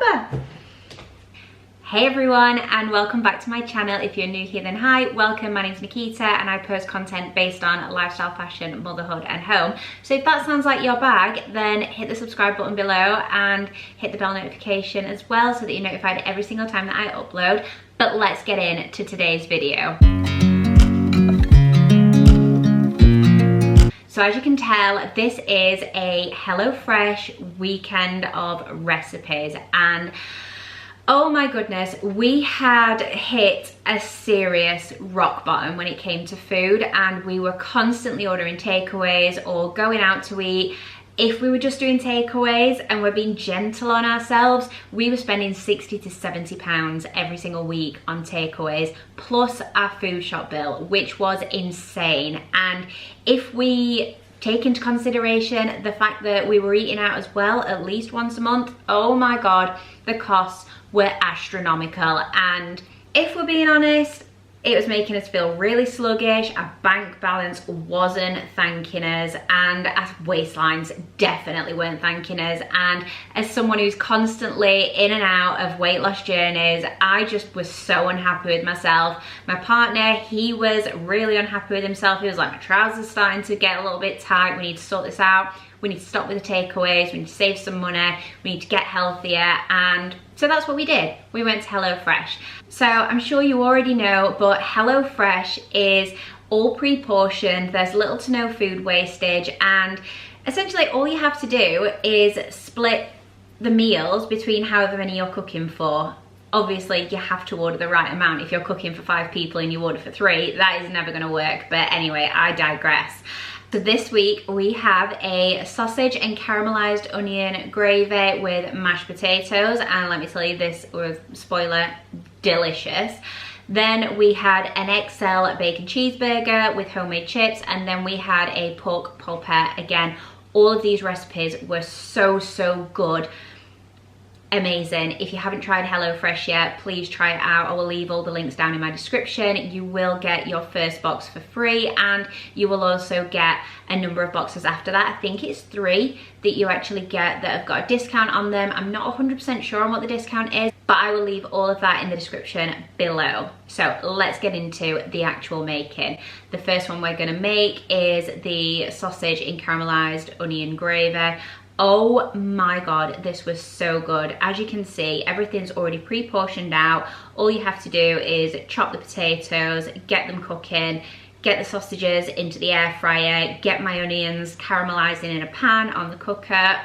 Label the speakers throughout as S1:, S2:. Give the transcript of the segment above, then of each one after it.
S1: September. Hey everyone, and welcome back to my channel. If you're new here, then hi, welcome. My name's Nikita and I post content based on lifestyle, fashion, motherhood and home. So if that sounds like your bag, then hit the subscribe button below and hit the bell notification as well so that you're notified every single time that I upload. But let's get into today's video. So as you can tell, this is a HelloFresh weekend of recipes, and oh my goodness, we had hit a serious rock bottom when it came to food, and we were constantly ordering takeaways or going out to eat. If we were just doing takeaways and we're being gentle on ourselves, we were spending 60 to 70 pounds every single week on takeaways, plus our food shop bill, which was insane. And if we take into consideration the fact that we were eating out as well at least once a month, oh my God, the costs were astronomical. And if we're being honest, it was making us feel really sluggish. Our bank balance wasn't thanking us, and our waistlines definitely weren't thanking us. And as someone who's constantly in and out of weight loss journeys, I just was so unhappy with myself. My partner, he was really unhappy with himself. He was like, my trousers starting to get a little bit tight. We need to sort this out. We need to stop with the takeaways. We need to save some money. We need to get healthier. And so that's what we did. We went to HelloFresh. So I'm sure you already know, but HelloFresh is all pre-portioned. There's little to no food wastage. And essentially all you have to do is split the meals between however many you're cooking for. Obviously, you have to order the right amount. If you're cooking for 5 people and you order for 3, that is never gonna work. But anyway, I digress. So this week we have a sausage and caramelized onion gravy with mashed potatoes, and let me tell you, this was, spoiler, delicious. Then we had an XL bacon cheeseburger with homemade chips, and then we had a pork polpette. Again, all of these recipes were so good. Amazing. If you haven't tried HelloFresh yet, please try it out. I will leave all the links down in my description. You will get your first box for free, and you will also get a number of boxes after that. I think it's 3 that you actually get that have got a discount on them. I'm not 100% sure on what the discount is, but I will leave all of that in the description below. So let's get into the actual making. The first one we're gonna make is the sausage in caramelized onion gravy. Oh my God, this was so good. As you can see, everything's already pre-portioned out. All you have to do is chop the potatoes, get them cooking, get the sausages into the air fryer, get my onions caramelizing in a pan on the cooker.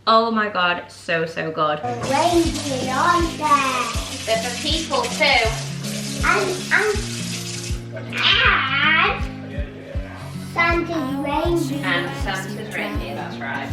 S1: Oh my God, so good.
S2: Reindeer, aren't there?
S1: They're for people too.
S2: And Santa's reindeer.
S1: And Santa's reindeer, that's right.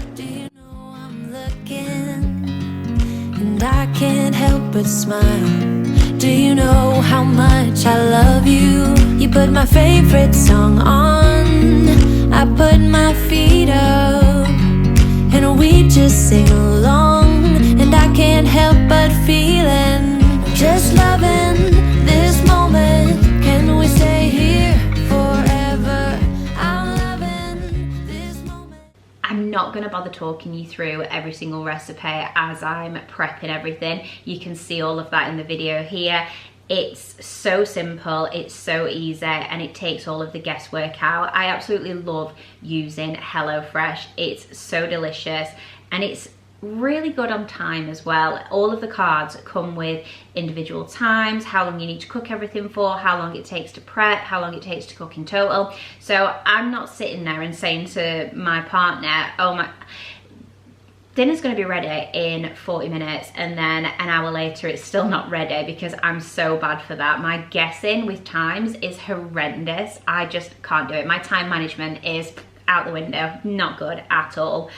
S3: And I can't help but smile. Do you know how much I love you? You put my favorite song on, I put my feet up, and we just sing along. And I can't help but feeling, just loving this moment. Can we stay here forever? I'm loving this moment.
S1: I'm not gonna bother talking you through every single recipe as I'm prepping everything. You can see all of that in the video here. It's so simple, it's so easy, and it takes all of the guesswork out. I absolutely love using HelloFresh. It's so delicious, and it's really good on time as well. All of the cards come with individual times, how long you need to cook everything for, how long it takes to prep, how long it takes to cook in total. So I'm not sitting there and saying to my partner, oh my, dinner's gonna be ready in 40 minutes, and then an hour later it's still not ready, because I'm so bad for that. My guessing with times is horrendous. I just can't do it. My time management is out the window, not good at all.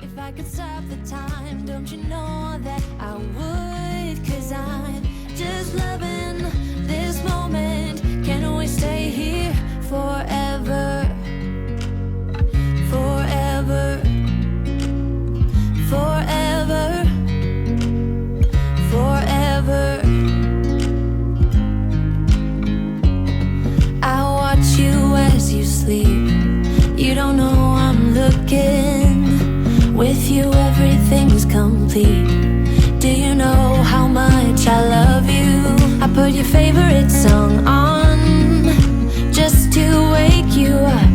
S3: If I could stop the time, don't you know that I would? 'Cause I'm just loving this moment. Can we stay here forever? Forever. Forever. Forever. I watch you as you sleep. You don't know I'm looking. sleep. Do you know how much I love you? I put your favorite song on just to wake you up.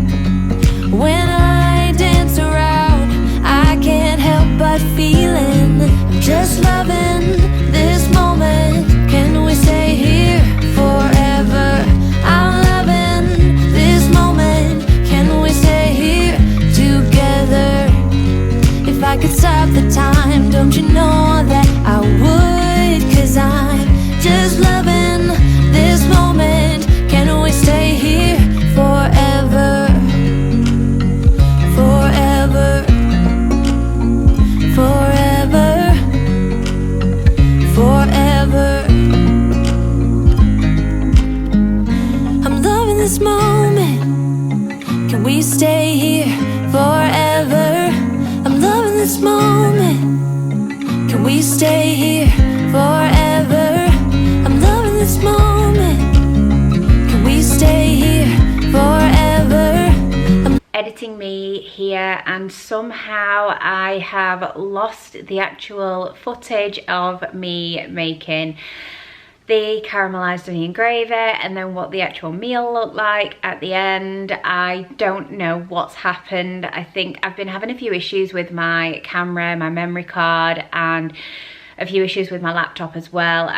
S3: When I dance around, I can't help but feeling I'm just loving this moment. Can we stay here forever? I'm loving this moment. Can we stay here together? If I could stop the time, don't you know that I would? 'Cause I'm just loving this moment. Can we stay here forever? Forever, forever, forever. I'm loving this moment. Can we stay here forever? I'm loving this moment. Can we stay here forever? I'm loving this moment. Can we stay here forever?
S1: Editing me here, and somehow I have lost the actual footage of me making the caramelized onion gravy and then what the actual meal looked like at the end. I don't know what's happened. I think I've been having a few issues with my camera, my memory card, and a few issues with my laptop as well.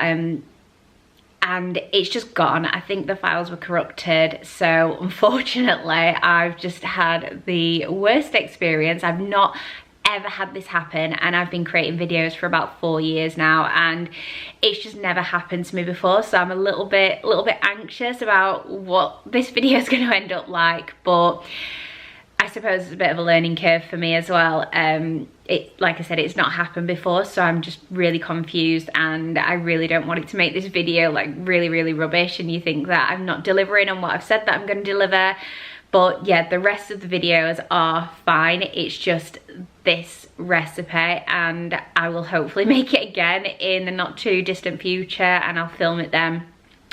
S1: And it's just gone. I think the files were corrupted. So unfortunately, I've just had the worst experience. I've not ever had this happen, and I've been creating videos for about 4 years now, and it's just never happened to me before. So I'm a little bit anxious about what this video is going to end up like, but I suppose it's a bit of a learning curve for me as well. Like I said, it's not happened before, so I'm just really confused, and I really don't want it to make this video like really rubbish and you think that I'm not delivering on what I've said that I'm going to deliver. But yeah, the rest of the videos are fine. It's just this recipe, and I will hopefully make it again in the not too distant future, and I'll film it then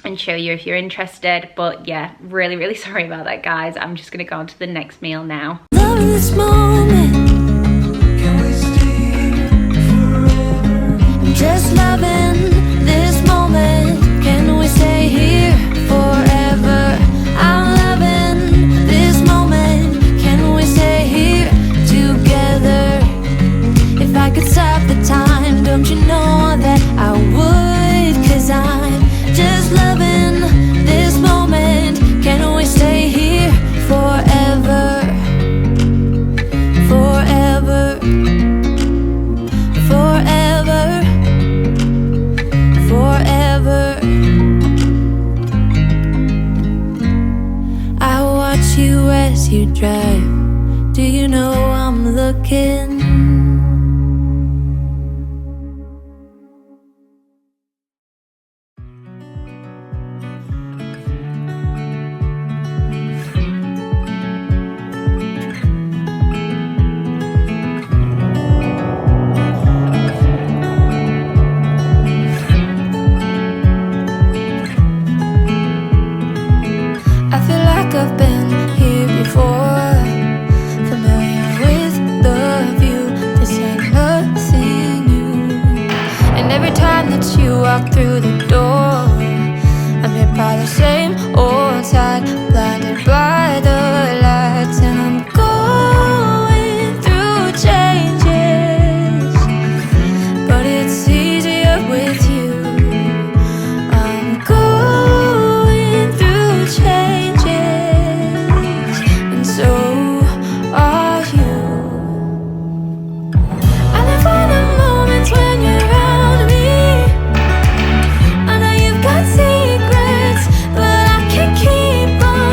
S1: and show you if you're interested. But yeah, really sorry about that, guys. I'm just gonna go on to the next meal now.
S3: Love this moment. Can we stay forever? I'm just loving this moment. Can we stay here forever? I'm loving this moment. Can we stay here together? If I could stop the time, don't you know that I would? 'Cause I'm just loving this moment. Can we stay here forever? Forever, forever, forever. I watch you as you drive. Do you know I'm looking? I feel like I've been here before, familiar with the view. This ain't nothing new. And every time that you walk through the door, I'm hit by the same old tide, blinded by the lights. And I'm going through changes, but it's easier with you. I'm going through changes, and so are you. I live for the moments when you're around me. I know you've got secrets, but I can't keep on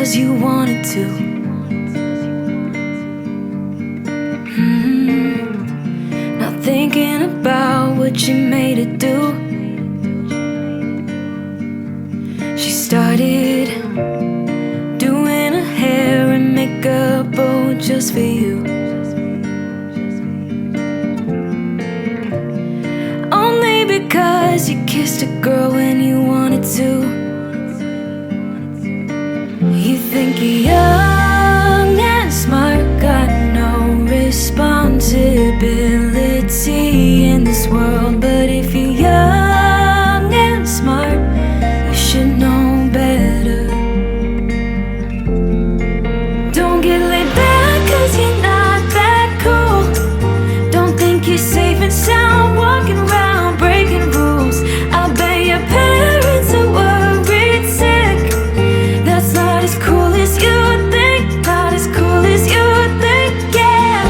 S3: 'cause you wanted to. Not thinking about what you made her do. She started doing her hair and makeup, oh, just for you. Only because you kissed a girl when you wanted to. You think you're young and smart, got no responsibility in this world. But if you're young and smart, you should know better. Don't get laid back 'cause you're not that cool. Don't think you're safe and sound walking around breaking rules. I bet your parents are worried sick. That's not as cool as you think. Not as cool as you think, yeah.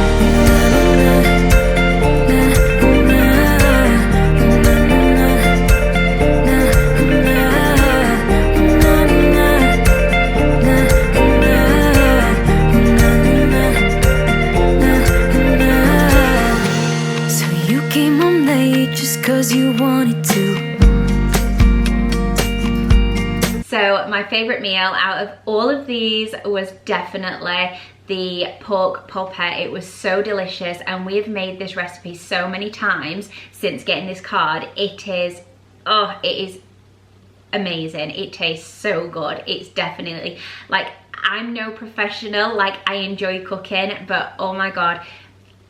S3: So you came home late just 'cause you wanted to.
S1: So my favourite meal out of all of these was definitely the pork pulpet. It was so delicious, and we've made this recipe so many times since getting this card. It is amazing. It tastes so good. It's definitely, like, I'm no professional, like, I enjoy cooking, but oh my god,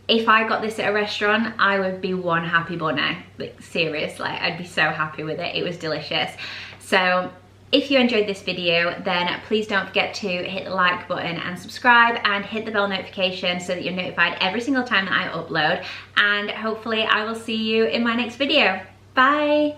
S1: if I got this at a restaurant, I would be one happy bunny. Like, seriously, I'd be so happy with it. It was delicious. So if you enjoyed this video, then please don't forget to hit the like button and subscribe and hit the bell notification so that you're notified every single time that I upload. And hopefully I will see you in my next video. Bye.